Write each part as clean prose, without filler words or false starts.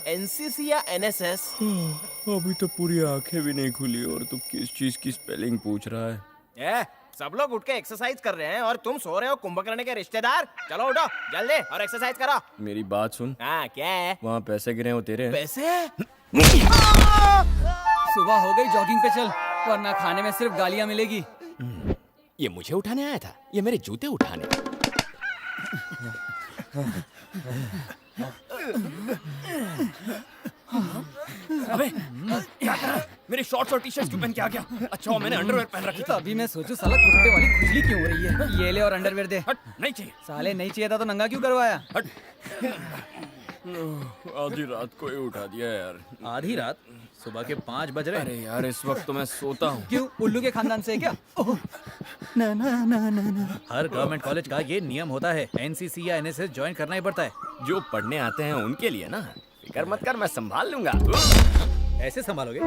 NCC या NSS? अभी तो पूरी आंखें भी नहीं खुली और तू किस चीज की स्पेलिंग पूछ रहा है? सब लोग उठ के एक्सरसाइज कर रहे हैं और तुम सो रहे हो कुंभकर्ण के रिश्तेदार। चलो उठो जल्दी और एक्सरसाइज करो। मेरी बात सुन, हाँ क्या है? वहाँ पैसे गिरे हो तेरे? पैसे? सुबह हो गई, जॉगिंग पे चल, वरना खाने में सिर्फ गालियां मिलेगी। ये मुझे उठाने आया था, ये मेरे जूते उठाने। अबे क्या कर रहा है? मेरे शॉर्ट्स और टी-शर्ट्स क्यों पहन के आ गया? अच्छा मैंने अंडरवेयर पहन रखी थी। अभी मैं सोचूं साला कुत्ते वाली खुजली क्यों हो रही है। ये ले और अंडरवेयर दे। हट, नहीं चाहिए। साले नहीं चाहिए था तो नंगा क्यों करवाया? हट। आधी रात को ही उठा दिया यार। आधी रात? सुबह के 5 बज रहे। अरे यार इस वक्त तो मैं सोता हूँ। क्यों, उल्लू के खानदान से है क्या? ओह, ना ना ना ना ना। हर गवर्नमेंट कॉलेज का ये नियम होता है, एनसीसी या एनएसएस ज्वाइन करना ही पड़ता है। जो पढ़ने आते हैं उनके लिए ना, फिक्र मत कर, मैं संभाल लूंगा। ऐसे संभालोगे?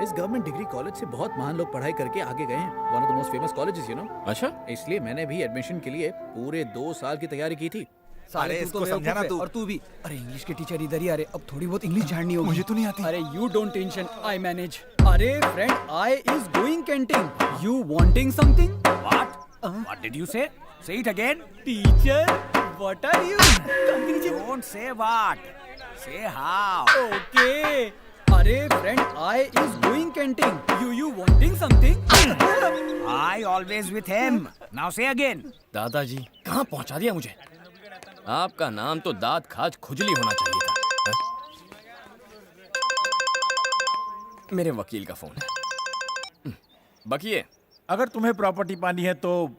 इस गवर्नमेंट डिग्री कॉलेज से बहुत महान लोग पढ़ाई करके आगे गए हैं। One of the most famous colleges, you know. अच्छा, इसलिए मैंने भी एडमिशन के लिए पूरे 2 साल की तैयारी की थी। साले तू तो समझाना तू, और तू भी। अरे इंग्लिश के टीचर इधर ही आ रहे, अब थोड़ी बहुत इंग्लिश जाननी होगी। मुझे तो नहीं आती। अरे you don't tension, I manage. अरे friend, I is going canteen, you wanting something? What did you say? Say it again. Teacher, what are you? Don't say what. Say how. Okay. अरे friend, I is going canteen, you wanting something? I always with him. Now say again. दादाजी कहाँ पहुँचा दिया मुझे? आपका नाम तो दांत खाज खुजली होना चाहिए था। मेरे वकील का फोन है। बकिए। अगर तुम्हें प्रॉपर्टी पानी है तो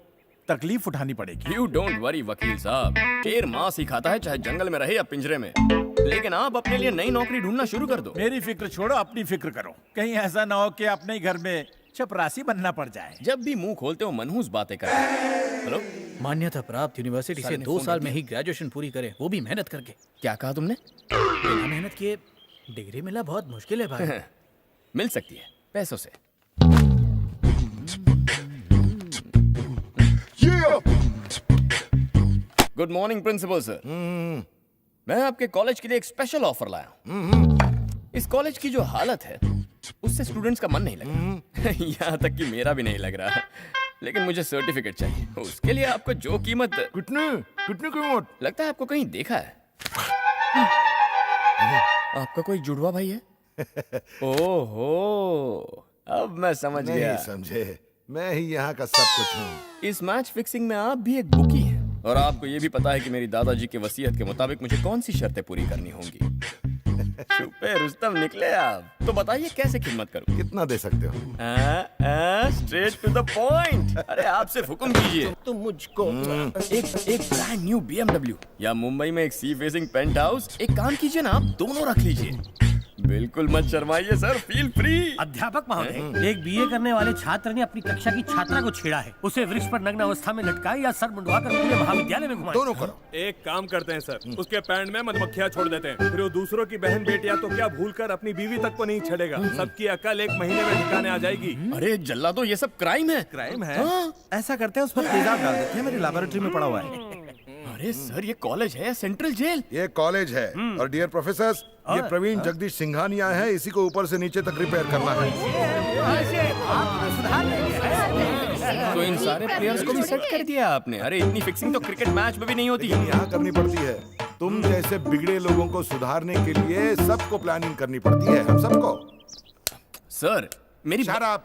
तकलीफ उठानी पड़ेगी। यू डोंट वरी वकील साहब, शेर मांस ही खाता है चाहे जंगल में रहे या पिंजरे में। लेकिन आप अपने लिए नई नौकरी ढूंढना शुरू कर दो। मेरी फिक्र छोड़ो, अपनी फिक्र करो। कहीं ऐसा ना हो कि अपने ही घर में चपरासी बनना पड़ जाए। जब भी मुंह खोलते हो मनहूस बातें करते हो। हेलो, मान्यता प्राप्त यूनिवर्सिटी से 2 साल में ही ग्रेजुएशन पूरी करे, वो भी मेहनत करके। क्या कहा तुमने? बिना मेहनत किए डिग्री मिला बहुत मुश्किल है भाई। मिल सकती है पैसों से। Good morning principal sir. मैं आपके कॉलेज के लिए एक स्पेशल ऑफर लाया हूँ। इस कॉलेज की जो हालत है उससे स्टूडेंट्स का मन नहीं लग रहा। यहाँ तक कि मेरा भी नहीं लग रहा। लेकिन मुझे सर्टिफिकेट चाहिए, उसके लिए आपको जो कीमत। कितने कीमत? लगता है आपको कहीं देखा है। आपका कोई जुड़वा भाई है? ओहो, अब मैं समझ गया। नहीं समझे, मैं ही यहाँ का सब कुछ हूँ। इस मैच फिक्सिंग में आप भी एक बुकी हैं और आपको ये भी पता है कि मेरी दादाजी की वसीयत के मुताबिक मुझे कौन सी शर्तें पूरी करनी होंगी। छुपे रुस्तम निकले आप। तो बताइए कैसे खिदमत करूं? कितना दे सकते हो? Straight to the point. अरे आप सिर्फ हुक्म कीजिए। तुम मुझको एक ब्रांड न्यू BMW या मुंबई में एक सी फेसिंग पेंट हाउस। एक काम कीजिए ना, आप दोनों रख लीजिए। बिल्कुल मत शर्माइए सर, फील फ्री। अध्यापक महोदय, एक बीए करने वाले छात्र ने अपनी कक्षा की छात्रा को छेड़ा है। उसे वृक्ष पर नग्न अवस्था में लटकाए या सर मुंडवाकर पूरे महाविद्यालय में घुमाए। दोनों करो। एक काम करते हैं सर, उसके पैंट में मधुमक्खियां छोड़ देते हैं, फिर वो दूसरों की बहन बेटियां तो क्या भूलकर अपनी बीवी तक को नहीं छेड़ेगा। सबकी अकल 1 महीने में ठिकाने आ जाएगी। अरे जल्ला, तो ये सब क्राइम है। क्राइम है? ऐसा करते हैं, उस पर तेजाब डाल देते हैं, मेरी लैबोरेटरी में पड़ा हुआ है। अरे सर, ये कॉलेज है या सेंट्रल जेल? ये कॉलेज है और डियर प्रोफेसर, ये प्रवीण जगदीश सिंघानिया है। इसी को ऊपर से नीचे तक रिपेयर करना है। तो इन सारे प्लेयर्स को भी सेट कर दिया आपने? अरे इतनी फिक्सिंग तो क्रिकेट मैच में भी नहीं होती। यहाँ करनी पड़ती है। तुम जैसे बिगड़े लोगों को सुधारने के लिए सबको प्लानिंग करनी पड़ती है, हम सबको। सर मेरी शराब,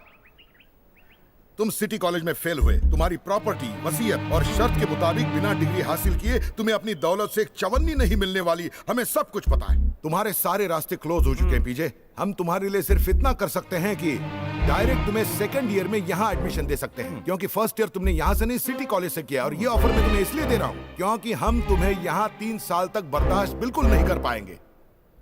तुम सिटी कॉलेज में फेल हुए। तुम्हारी प्रॉपर्टी, वसीयत और शर्त के मुताबिक बिना डिग्री हासिल किए तुम्हें अपनी दौलत से एक चवन्नी नहीं मिलने वाली। हमें सब कुछ पता है। तुम्हारे सारे रास्ते क्लोज हो चुके हैं पीजे। हम तुम्हारे लिए सिर्फ इतना कर सकते हैं कि डायरेक्ट तुम्हें सेकंड ईयर में यहाँ एडमिशन दे सकते हैं, क्योंकि फर्स्ट ईयर तुमने यहाँ से नहीं सिटी कॉलेज से किया। और ये ऑफर मैं तुम्हें इसलिए दे रहा हूँ क्योंकि हम तुम्हें यहाँ 3 साल तक बर्दाश्त बिल्कुल नहीं कर पाएंगे।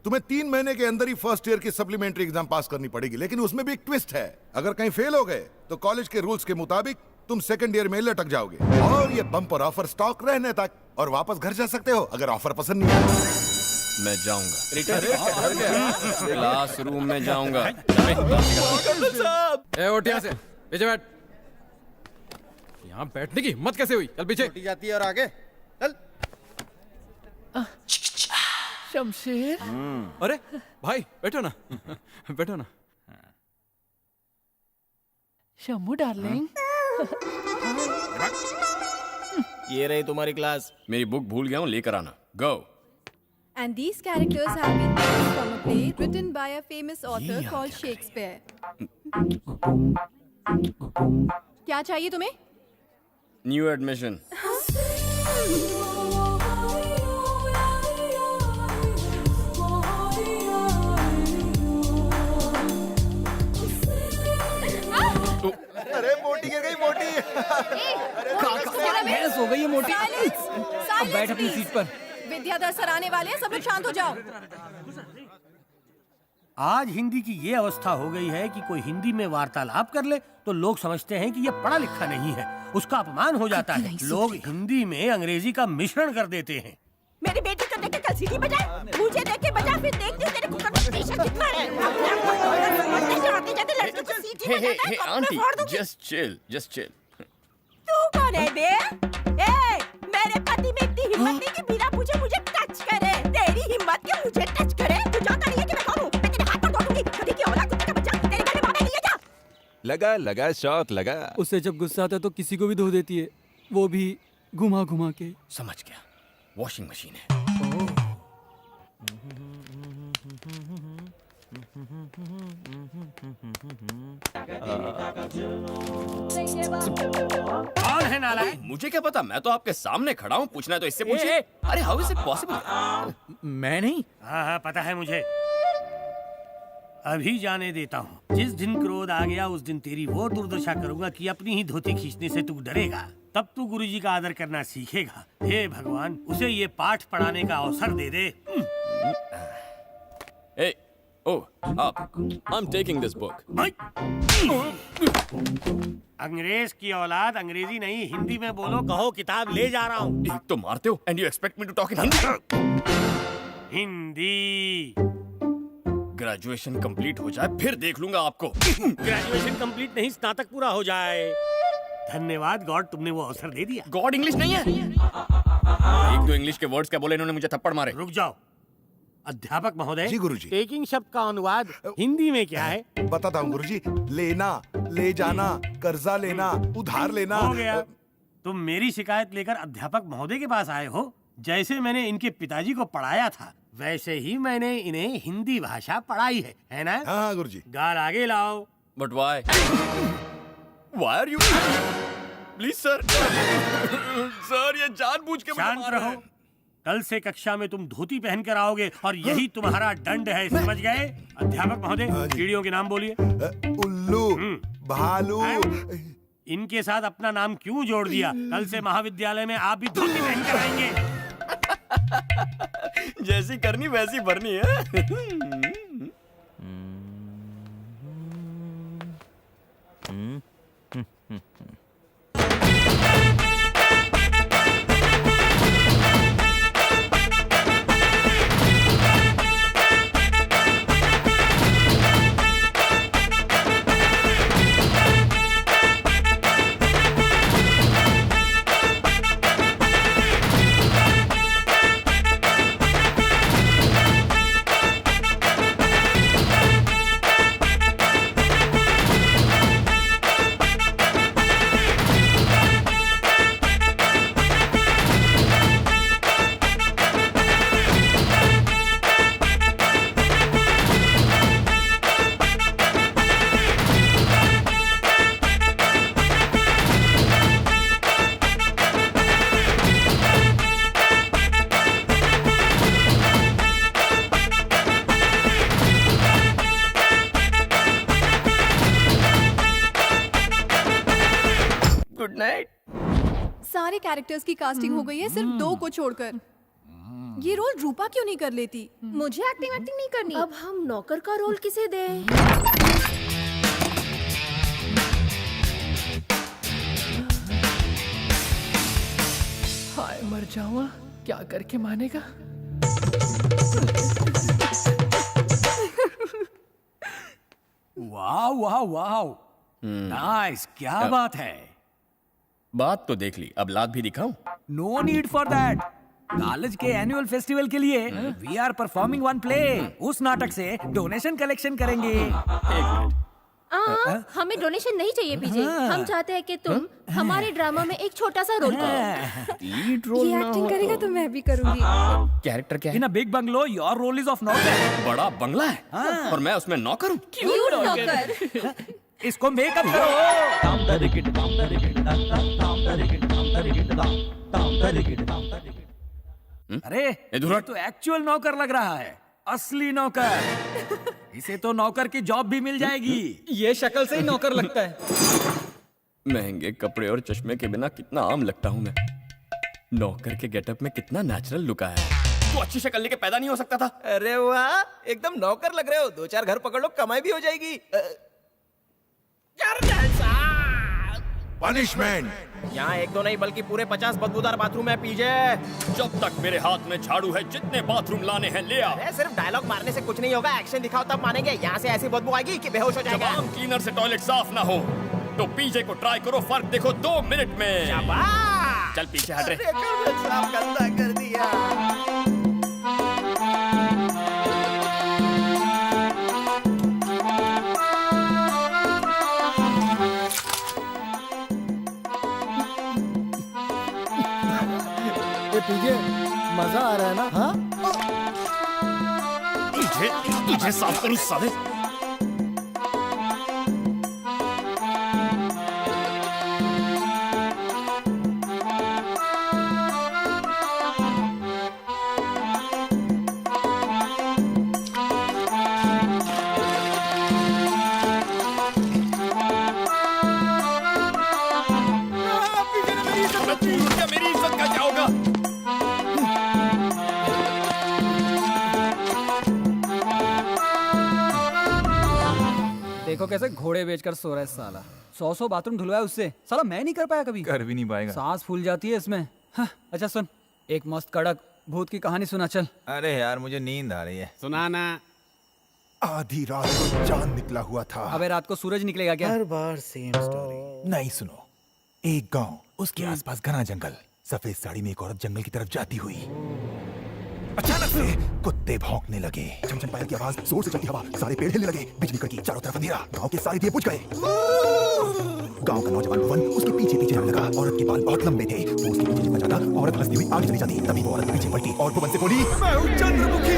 तुम्हें 3 महीने के अंदर ही फर्स्ट ईयर की सप्लीमेंट्री एग्जाम पास करनी पड़ेगी। लेकिन उसमें भी एक ट्विस्ट है, अगर कहीं फेल हो गए तो कॉलेज के रूल्स के मुताबिक तुम सेकंड ईयर में लटक जाओगे। और ये बम्पर ऑफर स्टॉक रहने तक, और वापस घर जा सकते हो अगर ऑफर पसंद नहीं आया। मैं जाऊंगा क्लासरूम में जाऊंगा। ए उठ यहाँ से, पीछे बैठ। यहाँ बैठने की हिम्मत कैसे हुई? चल पीछे। जाती है और आगे चल। शमशेर, अरे भाई बैठो ना बैठो ना। शम्मू डार्लिंग, ये रही तुम्हारी क्लास। मेरी बुक भूल गया हूँ, लेकर आना। गो। And these characters have been taken from a play written by a famous author called Shakespeare. क्या चाहिए तुम्हें? New admission. अरे मोटी गिर गई मोटी। भैंस हो गई है मोटी। Silence! अब बैठ अपनी Silence, सीट पर। please. विद्याधर सर आने वाले हैं, सब लोग शांत हो जाओ। आज हिंदी की ये अवस्था हो गई है कि कोई हिंदी में वार्तालाप कर ले तो लोग समझते हैं कि ये पढ़ा लिखा नहीं है, उसका अपमान हो जाता है। लोग हिंदी में अंग्रेजी का मिश्रण कर देते हैं। मेरी बेटी को देख के कल सीटी बजा, मुझे देख के बजा, फिर देखती हूँ तेरे कुकर में प्रेशर कितना है। आते जाते लड़के को सीटी हे हे बजाता है, हे कब मैं आंटी, फोड़ दूंगी। Just chill, just chill. तू कौन है बे? ए, मेरे पति में इतनी हिम्मत नहीं कि बिना पूछे मुझे टच करे। तेरी हिम्मत कि मुझे टच करे? तू जानता नहीं है कि मैं कौन हूँ? मैं तेरे हाथ पर तोड़ दूंगी। कभी की औलाद कुत्ते का बच्चा, तेरे घर में बाबा नहीं है क्या? लगा शौक लगा। उससे जब गुस्सा आता है तो किसी को भी धो देती है, वो भी घुमा घुमा के। समझ गया, वॉशिंग मशीन है। कौन है नालायक? मुझे क्या पता, मैं तो आपके सामने खड़ा हूँ। पूछना है तो इससे पूछिए। अरे हाउ इज इट पॉसिबल? मैं नहीं। हाँ पता है मुझे। अभी जाने देता हूँ। जिस दिन क्रोध आ गया उस दिन तेरी वो दुर्दशा करूंगा कि अपनी ही धोती खींचने से तू डरेगा। तब तू गुरुजी का आदर करना सीखेगा। हे भगवान, उसे ये पाठ पढ़ाने का अवसर दे दे। Hey, oh, up. I'm taking this book. अंग्रेज की औलाद, अंग्रेजी नहीं हिंदी में बोलो। कहो किताब ले जा रहा हूँ। एक तो मारते हो and you expect me to talk in Hindi? Hindi. Graduation complete हो जाए फिर देख लूंगा आपको। ग्रेजुएशन कंप्लीट नहीं, स्नातक पूरा हो जाए। धन्यवाद गॉड, तुमने वो अवसर दे दिया। गॉड इंग्लिश नहीं है। एक दो इंग्लिश के वर्ड्स क्या बोले इन्होंने, मुझे थप्पड़ मारे। रुक जाओ। अध्यापक महोदय, जी गुरुजी। टेकिंग शब्द का अनुवाद हिंदी में क्या है? बताता हूँ गुरुजी। लेना, ले जाना, कर्जा लेना, उधार लेना। हो गया। तुम मेरी शिकायत लेकर अध्यापक महोदय के पास आए हो। जैसे मैंने इनके पिताजी को पढ़ाया था वैसे ही मैंने इन्हें हिंदी भाषा पढ़ाई है ना? हाँ गुरुजी। गाल आगे लाओ। But why? Why are you? Please sir. Sir ये जानबूझ के मुझे शांत मार रहे रहो। हैं। कल से कक्षा में तुम धोती पहन कर आओगे और यही तुम्हारा दंड है, समझ गए? अध्यापक महोदय, कीड़ियों के नाम बोलिए। उल्लू, भालू। इनके साथ अपना नाम क्यों जोड़ दिया? कल से महाविद्यालय में आप भी धोती पहन कर आएंगे। जैसी करनी वैसी भरनी है। Good night. सारे कैरेक्टर्स की कास्टिंग हो गई है, सिर्फ 2 को छोड़कर। ये रोल रूपा क्यों नहीं कर लेती? मुझे एक्टिंग नहीं करनी। अब हम नौकर का रोल किसे दें? हाय मर जाऊंगा, क्या करके मानेगा? वाह वाह वाह, नाइस, क्या बात है। बात तो देख ली, अब लात भी दिखाऊं? No need for that. College के एनुअल फेस्टिवल के लिए we are performing one play. उस नाटक से डोनेशन कलेक्शन करेंगे। हमें डोनेशन नहीं चाहिए पीजे। हम चाहते हैं कि तुम हमारे ड्रामा में एक छोटा सा रोल करो। लीड रोल ये ना एक्टिंग हो करेगा तो मैं भी करूंगी। कैरेक्टर क्या है? In a big bungalow your role is of नॉकर। बड़ा बंगला है और मैं उसमें नौकर हूँ। क्यूट नौकर। इसको मेकअप करो। अरे ये तो एक्चुअल नौकर लग रहा है, असली नौकर। इसे तो नौकर की जॉब भी मिल जाएगी। ये शक्ल से ही नौकर लगता है। महंगे कपड़े और चश्मे के बिना कितना आम लगता हूँ मैं। नौकर के गेटअप में कितना नेचुरल लुक आया है। तो अच्छी शक्ल लेके पैदा नहीं हो सकता था? अरे वाह, एकदम नौकर लग रहे हो। 2-4 घर पकड़ लो, कमाई भी हो जाएगी। पनिशमेंट। यहाँ 1-2 नहीं बल्कि पूरे 50 बदबूदार बाथरूम है पीजे। जब तक मेरे हाथ में झाड़ू है, जितने बाथरूम लाने हैं ले आ। अरे सिर्फ डायलॉग मारने से कुछ नहीं होगा, एक्शन दिखाओ तब मानेंगे। यहाँ से ऐसी बदबू आएगी कि बेहोश हो जब जाएगा। आम क्लीनर से टॉयलेट साफ ना हो तो पीजे को ट्राई करो, फर्क देखो 2 मिनट में। शाबाश। चल पीछे हट रे। अरे कल साफ गंदा कर दिया। पीजे मजा आ रहा है ना? हाँ, तुझे साफ करूं साले। मेरी इज्जत का क्या होगा? देखो कैसे घोड़े बेचकर सो रहा है साला। 100 बाथरूम धुलवाया उससे, साला मैं नहीं कर पाया कभी। कर भी नहीं पाएगा। सांस फूल जाती है इसमें। हाँ, अच्छा सुन, एक मस्त कड़क भूत की कहानी सुना चल। अरे यार मुझे नींद आ रही है। सुनाना। आधी रात को चांद निकला हुआ था। अबे रात को सूरज निकलेगा क्या? हर बार सेम स्टोरी। नहीं, सुनो। एक गांव, उसके आसपास घना जंगल। सफेद साड़ी में एक औरत जंगल की तरफ जाती हुई अचानक से कुत्ते भौंकने लगे। चमचम पायल की आवाज, जोर से चलती हवा, सारे पेड़ हिलने लगे, बिजली कड़की, चारों तरफ अंधेरा, गांव के सारे दिए बुझ गए। गांव का नौजवान भुवन उसके पीछे पीछे जाने लगा। औरत के बाल बहुत लंबे थे, वो उसके पीछे चलता जाता, औरत हंसती हुई आगे चली जाती। तभी वो औरत पीछे पलटी और भुवन से बोली, मैं हूं चंद्रमुखी।